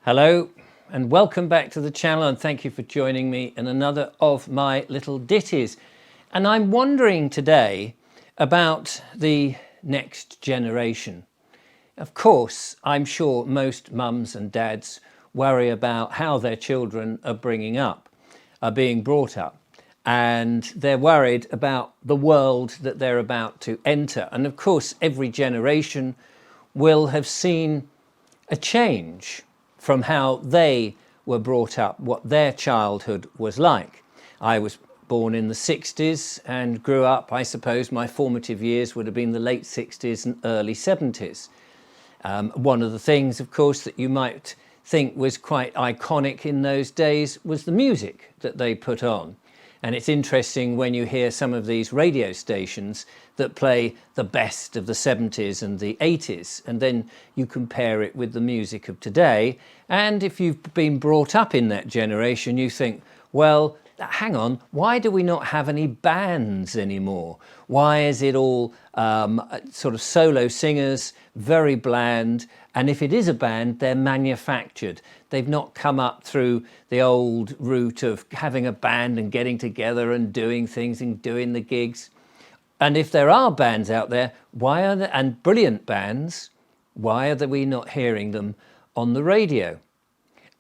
Hello and welcome back to the channel, and thank you for joining me in another of my little ditties. And I'm wondering today about the next generation. Of course, I'm sure most mums and dads worry about how their children are being brought up, and they're worried about the world that they're about to enter. And of course, every generation will have seen a change from how they were brought up, what their childhood was like. I was born in the 60s and grew up, I suppose my formative years would have been the late 60s and early 70s. One of the things, of course, that you might think was quite iconic in those days was the music that they put on. And it's interesting when you hear some of these radio stations that play the best of the 70s and the 80s, and then you compare it with the music of today. And if you've been brought up in that generation, you think, well, hang on, why do we not have any bands anymore? Why is it all sort of solo singers, very bland? And if it is a band, they're manufactured. They've not come up through the old route of having a band and getting together and doing things and doing the gigs. And if there are bands out there, and brilliant bands, why are we not hearing them on the radio?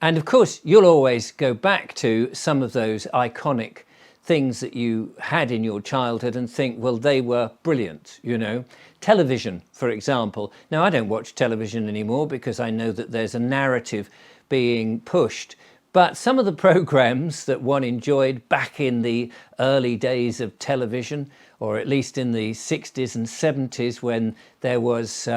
And of course, you'll always go back to some of those iconic things that you had in your childhood and think, well, they were brilliant, you know. Television, for example. Now, I don't watch television anymore because I know that there's a narrative being pushed. But some of the programs that one enjoyed back in the early days of television, or at least in the 60s and 70s, when there was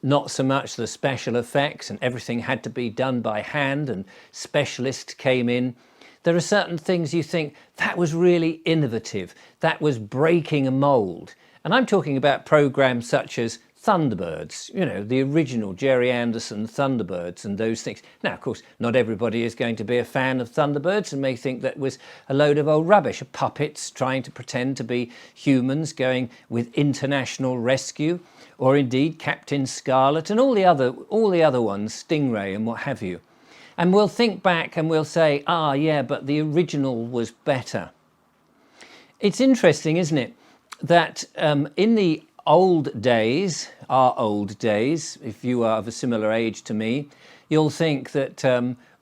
not so much the special effects and everything had to be done by hand and specialists came in, there are certain things you think, that was really innovative, that was breaking a mold. And I'm talking about programs such as Thunderbirds, you know, the original Jerry Anderson Thunderbirds and those things. Now, of course, not everybody is going to be a fan of Thunderbirds and may think that was a load of old rubbish, puppets trying to pretend to be humans going with international rescue, or indeed Captain Scarlet and all the other ones, Stingray and what have you. And we'll think back and we'll say, ah, yeah, but the original was better. It's interesting, isn't it, that in the old days, our old days, if you are of a similar age to me, you'll think that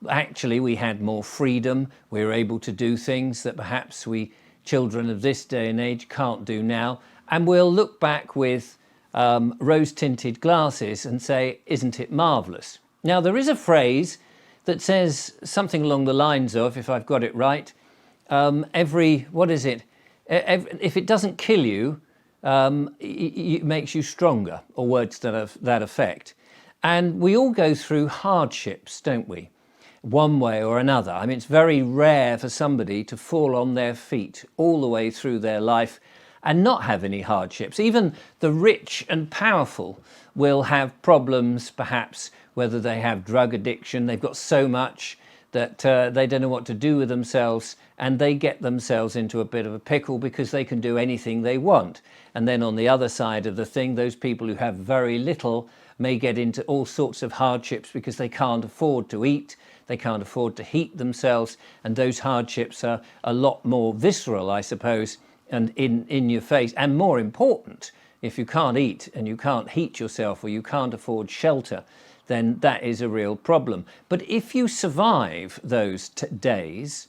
actually we had more freedom. We were able to do things that perhaps we children of this day and age can't do now. And we'll look back with rose-tinted glasses and say, isn't it marvellous? Now, there is a phrase that says something along the lines of, if I've got it right, what is it? If it doesn't kill you, it makes you stronger, or words to that effect. And we all go through hardships, don't we? One way or another. I mean, it's very rare for somebody to fall on their feet all the way through their life and not have any hardships. Even the rich and powerful will have problems, perhaps, whether they have drug addiction. They've got so much that they don't know what to do with themselves, and they get themselves into a bit of a pickle because they can do anything they want. And then on the other side of the thing, those people who have very little may get into all sorts of hardships because they can't afford to eat, they can't afford to heat themselves, and those hardships are a lot more visceral, I suppose, and in your face. And more important, if you can't eat and you can't heat yourself, or you can't afford shelter, then that is a real problem. But if you survive those days,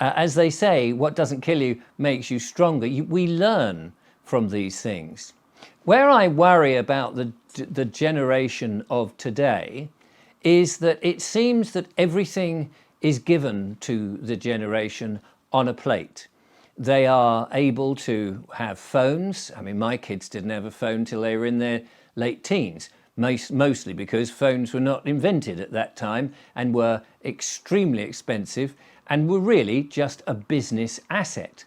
as they say, what doesn't kill you makes you stronger. We learn from these things. Where I worry about the generation of today is that it seems that everything is given to the generation on a plate. They are able to have phones. I mean, my kids didn't have a phone till they were in their late teens. Mostly because phones were not invented at that time and were extremely expensive and were really just a business asset.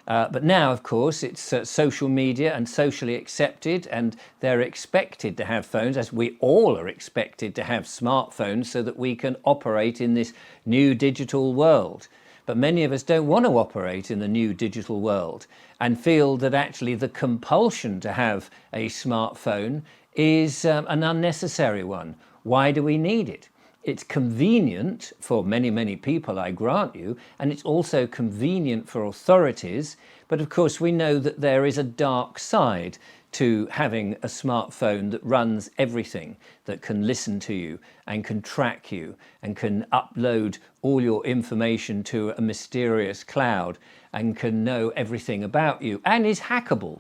But now, of course, it's social media and socially accepted, and they're expected to have phones, as we all are expected to have smartphones so that we can operate in this new digital world. But many of us don't want to operate in the new digital world and feel that actually the compulsion to have a smartphone is an unnecessary one. Why do we need it? It's convenient for many, many people, I grant you, and it's also convenient for authorities. But of course, we know that there is a dark side to having a smartphone that runs everything, that can listen to you and can track you and can upload all your information to a mysterious cloud and can know everything about you and is hackable.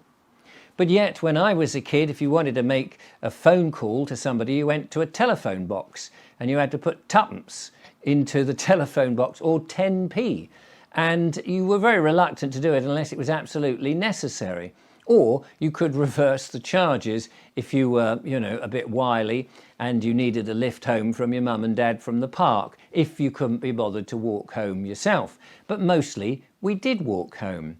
But yet, when I was a kid, if you wanted to make a phone call to somebody, you went to a telephone box and you had to put tuppence into the telephone box, or 10p. And you were very reluctant to do it unless it was absolutely necessary. Or you could reverse the charges if you were, a bit wily and you needed a lift home from your mum and dad from the park, if you couldn't be bothered to walk home yourself. But mostly we did walk home.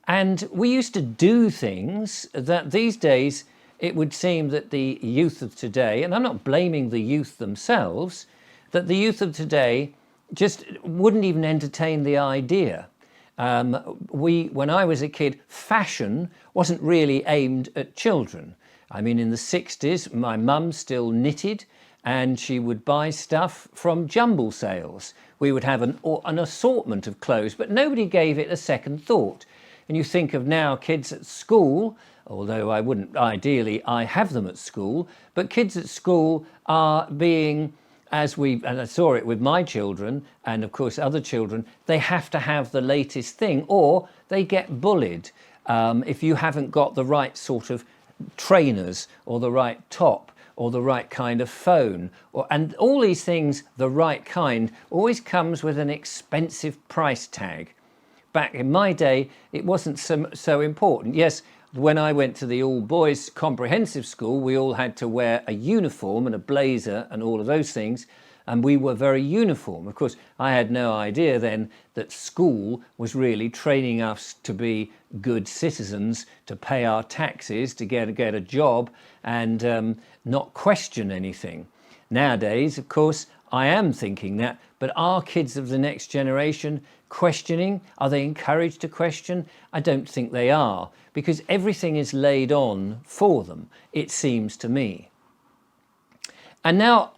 And we used to do things that these days it would seem that the youth of today, and I'm not blaming the youth themselves, that the youth of today just wouldn't even entertain the idea. When I was a kid, fashion wasn't really aimed at children. I mean, in the 60s, my mum still knitted and she would buy stuff from jumble sales. We would have an assortment of clothes, but nobody gave it a second thought. And you think of now kids at school, although I wouldn't ideally, I have them at school, but kids at school are being, and I saw it with my children and of course other children, they have to have the latest thing or they get bullied if you haven't got the right sort of trainers or the right top or the right kind of phone, and all these things, the right kind, always comes with an expensive price tag. Back in my day, it wasn't so important. Yes, when I went to the all-boys comprehensive school, we all had to wear a uniform and a blazer and all of those things, and we were very uniform. Of course, I had no idea then that school was really training us to be good citizens, to pay our taxes, to get a job, and not question anything. Nowadays, of course, I am thinking that, but are kids of the next generation questioning? Are they encouraged to question? I don't think they are, because everything is laid on for them, it seems to me. And now,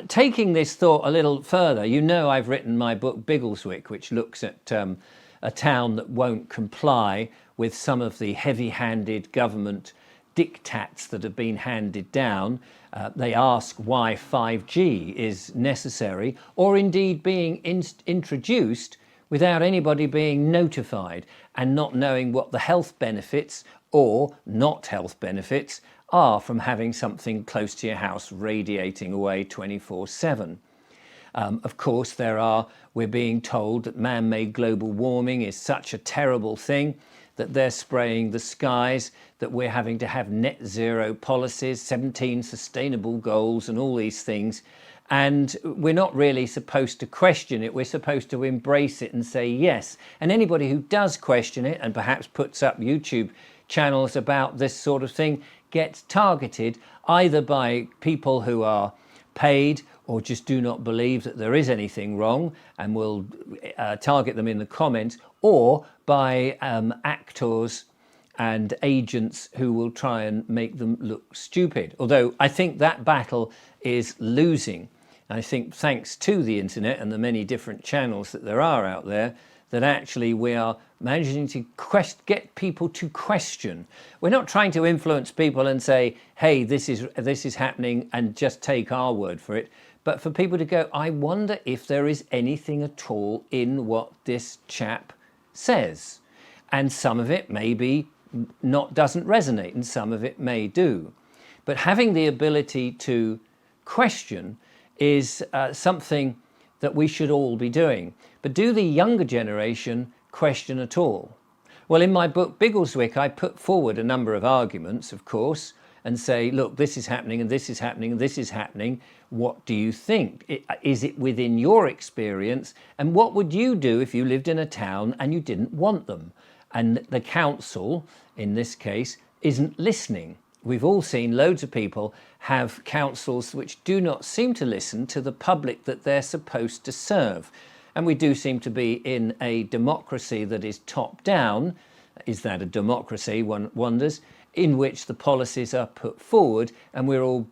taking this thought a little further, I've written my book Biggleswick, which looks at a town that won't comply with some of the heavy-handed government diktats that have been handed down. They ask why 5G is necessary or indeed being introduced without anybody being notified and not knowing what the health benefits or not health benefits are from having something close to your house radiating away 24/7. Of course, we're being told that man-made global warming is such a terrible thing, that they're spraying the skies, that we're having to have net zero policies, 17 sustainable goals and all these things. And we're not really supposed to question it. We're supposed to embrace it and say yes. And anybody who does question it and perhaps puts up YouTube channels about this sort of thing gets targeted either by people who are paid or just do not believe that there is anything wrong and will target them in the comments, or by actors and agents who will try and make them look stupid. Although I think that battle is losing. I think thanks to the internet and the many different channels that there are out there, that actually we are managing to get people to question. We're not trying to influence people and say, hey, this is happening and just take our word for it. But for people to go, I wonder if there is anything at all in what this chap says. And some of it maybe doesn't resonate and some of it may do. But having the ability to question is something that we should all be doing. But do the younger generation question at all? Well, in my book Biggleswick, I put forward a number of arguments, of course, and say, look, this is happening and this is happening and this is happening. What do you think? Is it within your experience? And what would you do if you lived in a town and you didn't want them? And the council, in this case, isn't listening. We've all seen loads of people have councils which do not seem to listen to the public that they're supposed to serve. And we do seem to be in a democracy that is top down. Is that a democracy, one wonders, in which the policies are put forward and we're all,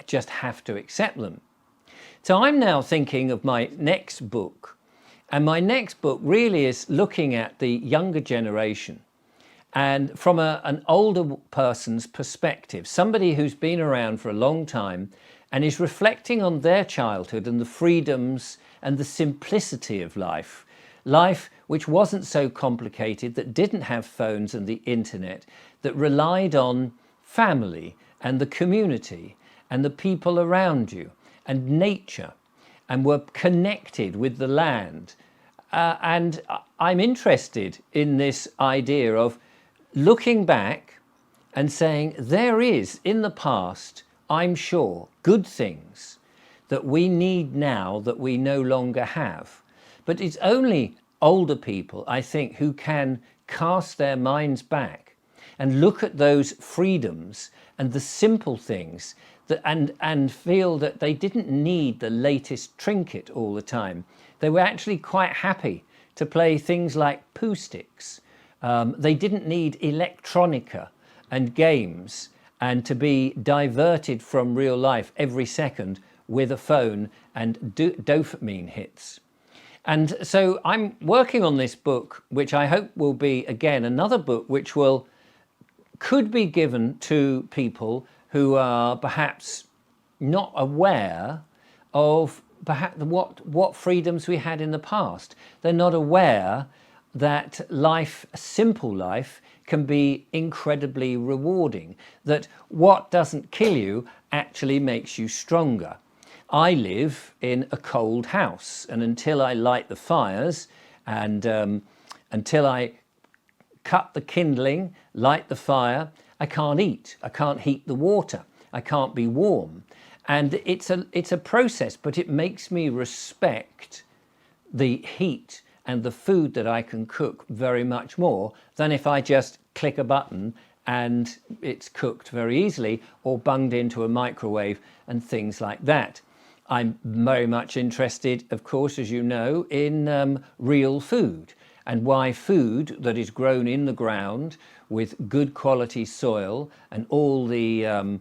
just have to accept them. So I'm now thinking of my next book, and my next book really is looking at the younger generation and from an older person's perspective, somebody who's been around for a long time and is reflecting on their childhood and the freedoms and the simplicity of life. Life which wasn't so complicated, that didn't have phones and the internet, that relied on family and the community and the people around you and nature, and were connected with the land. And I'm interested in this idea of looking back and saying there is, in the past, I'm sure, good things that we need now that we no longer have. But it's only older people, I think, who can cast their minds back and look at those freedoms and the simple things that, and feel that they didn't need the latest trinket all the time. They were actually quite happy to play things like poo sticks. They didn't need electronica and games and to be diverted from real life every second with a phone and dopamine hits. And so I'm working on this book, which I hope will be, again, another book which could be given to people who are perhaps not aware of perhaps what freedoms we had in the past. They're not aware that life, a simple life, can be incredibly rewarding, that what doesn't kill you actually makes you stronger. I live in a cold house, and until I light the fires and until I cut the kindling, light the fire, I can't eat, I can't heat the water, I can't be warm. And it's a process, but it makes me respect the heat and the food that I can cook very much more than if I just click a button and it's cooked very easily or bunged into a microwave and things like that. I'm very much interested, of course, as you know, in real food, and why food that is grown in the ground with good quality soil and all the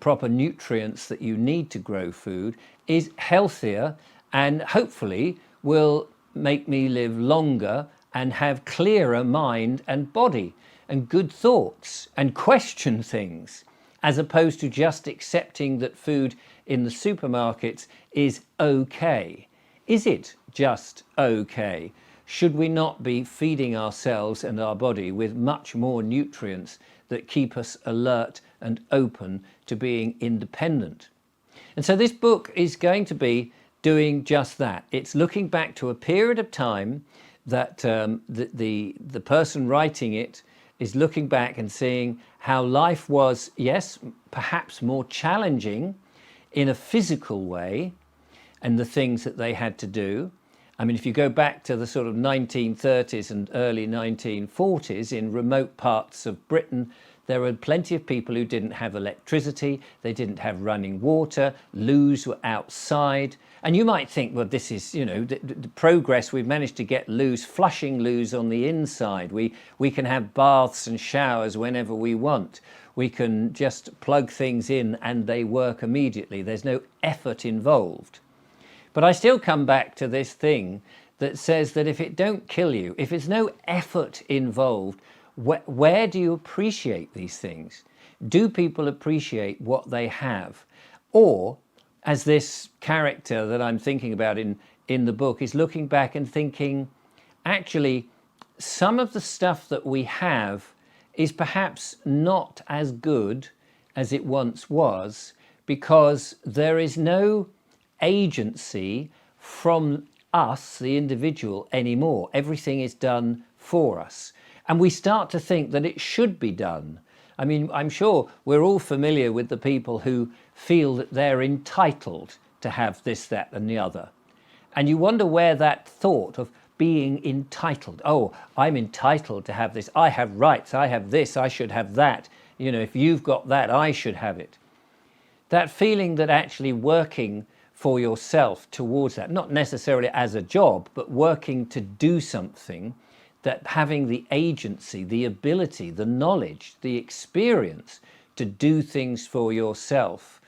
proper nutrients that you need to grow food is healthier and hopefully will make me live longer and have clearer mind and body and good thoughts and question things, as opposed to just accepting that food in the supermarkets is okay. Is it just okay? Should we not be feeding ourselves and our body with much more nutrients that keep us alert and open to being independent? And so this book is going to be doing just that. It's looking back to a period of time that the person writing it is looking back and seeing how life was, yes, perhaps more challenging in a physical way, and the things that they had to do. I mean, if you go back to the sort of 1930s and early 1940s in remote parts of Britain, there were plenty of people who didn't have electricity, they didn't have running water, loos were outside. And you might think, well, this is, you know, the progress. We've managed to get loos, flushing loos on the inside. We can have baths and showers whenever we want. We can just plug things in and they work immediately. There's no effort involved. But I still come back to this thing that says that if it don't kill you, if there's no effort involved, where do you appreciate these things? Do people appreciate what they have? Or, as this character that I'm thinking about in the book is looking back and thinking, actually, some of the stuff that we have is perhaps not as good as it once was, because there is no agency from us, the individual, anymore. Everything is done for us. And we start to think that it should be done. I mean, I'm sure we're all familiar with the people who feel that they're entitled to have this, that, and the other. And you wonder where that thought of being entitled, oh, I'm entitled to have this, I have rights, I have this, I should have that, you know, if you've got that, I should have it. That feeling that actually working for yourself towards that, not necessarily as a job, but working to do something, that having the agency, the ability, the knowledge, the experience to do things for yourself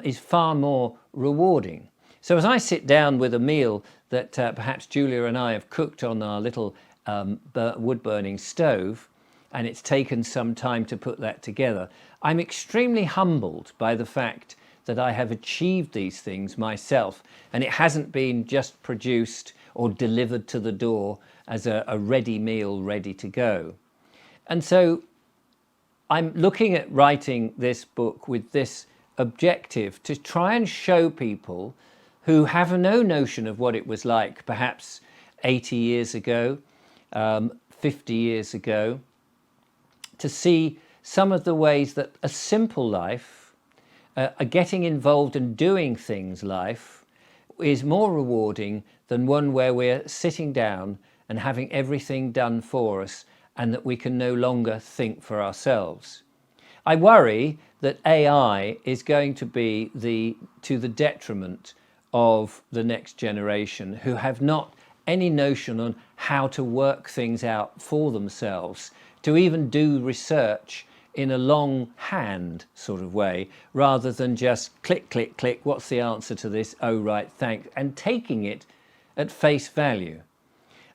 is far more rewarding. So as I sit down with a meal that perhaps Julia and I have cooked on our little wood-burning stove, and it's taken some time to put that together, I'm extremely humbled by the fact that I have achieved these things myself, and it hasn't been just produced or delivered to the door as a ready meal ready to go. And so I'm looking at writing this book with this objective to try and show people who have no notion of what it was like perhaps 80 years ago, 50 years ago, to see some of the ways that a simple life, a getting involved and doing things life, is more rewarding than one where we're sitting down and having everything done for us and that we can no longer think for ourselves. I worry that AI is going to be to the detriment of the next generation, who have not any notion on how to work things out for themselves, to even do research in a longhand sort of way, rather than just click, click, click, what's the answer to this? Oh, right, thanks, and taking it at face value.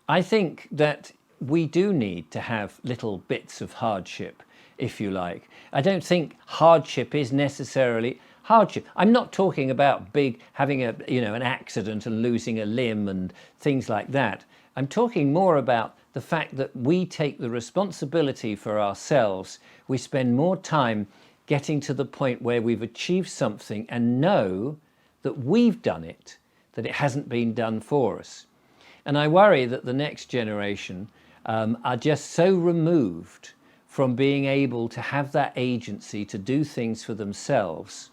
I think that we do need to have little bits of hardship, if you like. I don't think hardship is necessarily hardship. I'm not talking about having an accident and losing a limb and things like that. I'm talking more about the fact that we take the responsibility for ourselves. We spend more time getting to the point where we've achieved something and know that we've done it, that it hasn't been done for us. And I worry that the next generation are just so removed from being able to have that agency to do things for themselves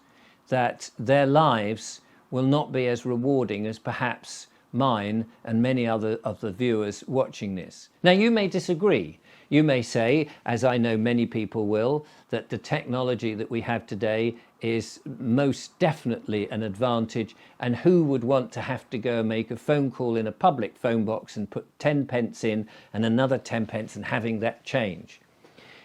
that their lives will not be as rewarding as perhaps mine and many other of the viewers watching this. Now, you may disagree. You may say, as I know many people will, that the technology that we have today is most definitely an advantage, and who would want to have to go and make a phone call in a public phone box and put 10 pence in and another 10 pence and having that change?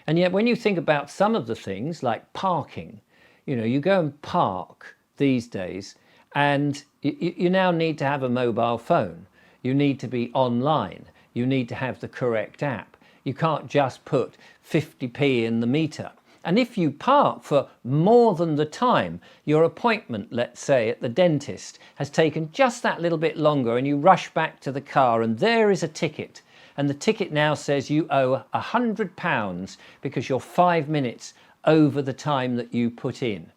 And yet when you think about some of the things like parking, you go and park these days and you now need to have a mobile phone. You need to be online. You need to have the correct app. You can't just put 50p in the meter. And if you park for more than the time, your appointment, let's say, at the dentist has taken just that little bit longer, and you rush back to the car and there is a ticket. And the ticket now says you owe £100 because you're 5 minutes over the time that you put in.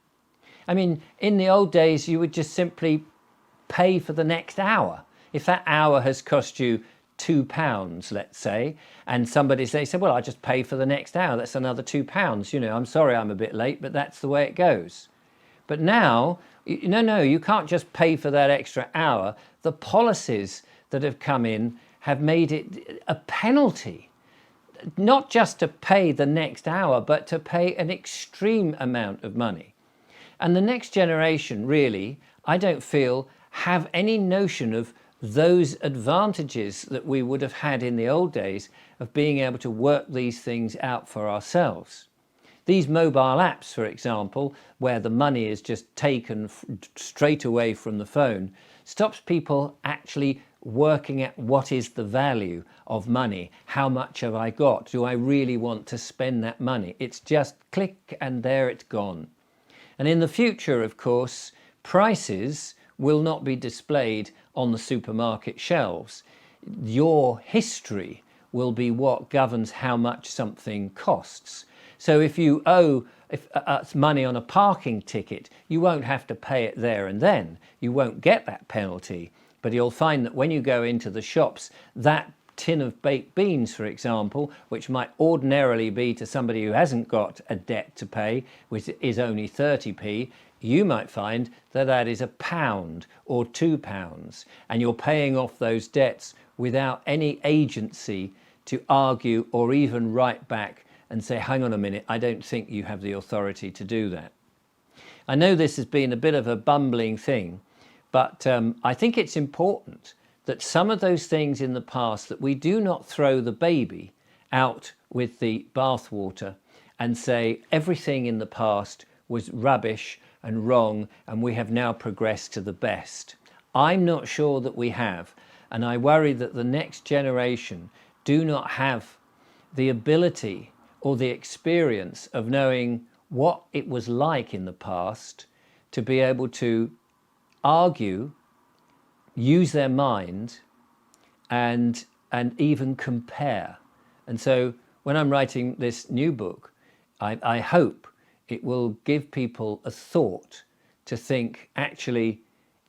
I mean, in the old days, you would just simply pay for the next hour. If that hour has cost you £2, let's say, and they say, well, I'll just pay for the next hour. That's another £2. I'm sorry I'm a bit late, but that's the way it goes. But now, no, you can't just pay for that extra hour. The policies that have come in have made it a penalty, not just to pay the next hour, but to pay an extreme amount of money. And the next generation, really, I don't feel, have any notion of those advantages that we would have had in the old days of being able to work these things out for ourselves. These mobile apps, for example, where the money is just taken straight away from the phone, stops people actually working at what is the value of money. How much have I got? Do I really want to spend that money? It's just click and there it's gone. And in the future, of course, prices will not be displayed on the supermarket shelves. Your history will be what governs how much something costs. So if you owe money on a parking ticket, you won't have to pay it there and then. You won't get that penalty. But you'll find that when you go into the shops, that tin of baked beans, for example, which might ordinarily be to somebody who hasn't got a debt to pay, which is only 30p, you might find that that is £1 or £2, and you're paying off those debts without any agency to argue or even write back and say, hang on a minute, I don't think you have the authority to do that. I know this has been a bit of a bumbling thing, but I think it's important that some of those things in the past, that we do not throw the baby out with the bathwater and say everything in the past was rubbish and wrong and we have now progressed to the best. I'm not sure that we have, and I worry that the next generation do not have the ability or the experience of knowing what it was like in the past to be able to argue, use their mind, and even compare. And so when I'm writing this new book, I hope it will give people a thought to think, actually,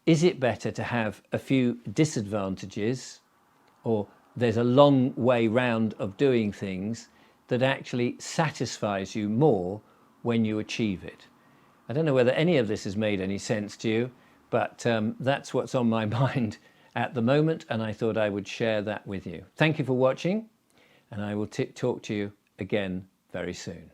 is it better to have a few disadvantages, or there's a long way round of doing things that actually satisfies you more when you achieve it? I don't know whether any of this has made any sense to you, but that's what's on my mind at the moment, and I thought I would share that with you. Thank you for watching, and I will talk to you again very soon.